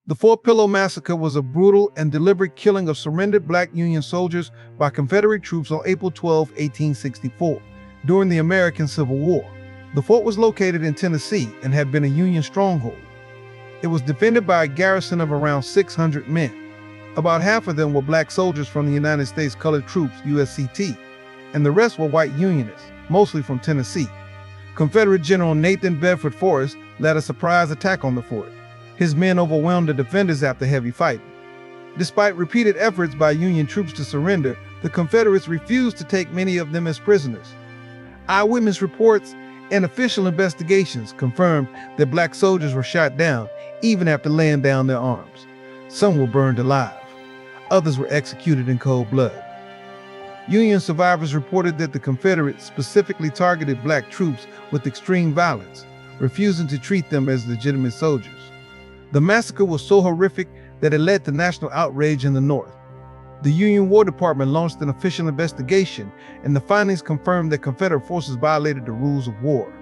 The Fort Pillow Massacre was a brutal and deliberate killing of surrendered black Union soldiers by Confederate troops on April 12, 1864, during the American Civil War. The fort was located in Tennessee and had been a Union stronghold. It was defended by a garrison of around 600 men. About half of them were black soldiers from the United States Colored Troops, USCT, and the rest were white Unionists, mostly from Tennessee. Confederate General Nathan Bedford Forrest led a surprise attack on the fort. His men overwhelmed the defenders after heavy fighting. Despite repeated efforts by Union troops to surrender, the Confederates refused to take many of them as prisoners. Eyewitness reports and official investigations confirmed that black soldiers were shot down even after laying down their arms. Some were burned alive. Others were executed in cold blood. Union survivors reported that the Confederates specifically targeted black troops with extreme violence, refusing to treat them as legitimate soldiers. The massacre was so horrific that it led to national outrage in the North. The Union War Department launched an official investigation, and the findings confirmed that Confederate forces violated the rules of war.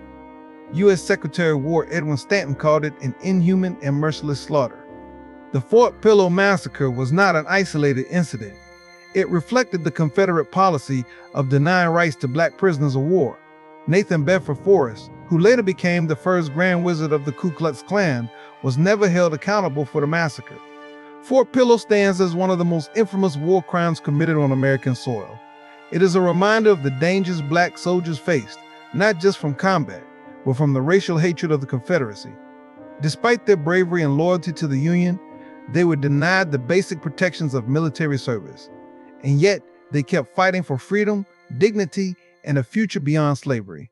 U.S. Secretary of War Edwin Stanton called it an inhuman and merciless slaughter. The Fort Pillow Massacre was not an isolated incident. It reflected the Confederate policy of denying rights to black prisoners of war. Nathan Bedford Forrest, who later became the first Grand Wizard of the Ku Klux Klan, was never held accountable for the massacre. Fort Pillow stands as one of the most infamous war crimes committed on American soil. It is a reminder of the dangers black soldiers faced, not just from combat, but from the racial hatred of the Confederacy. Despite their bravery and loyalty to the Union, they were denied the basic protections of military service. And yet, they kept fighting for freedom, dignity, and a future beyond slavery.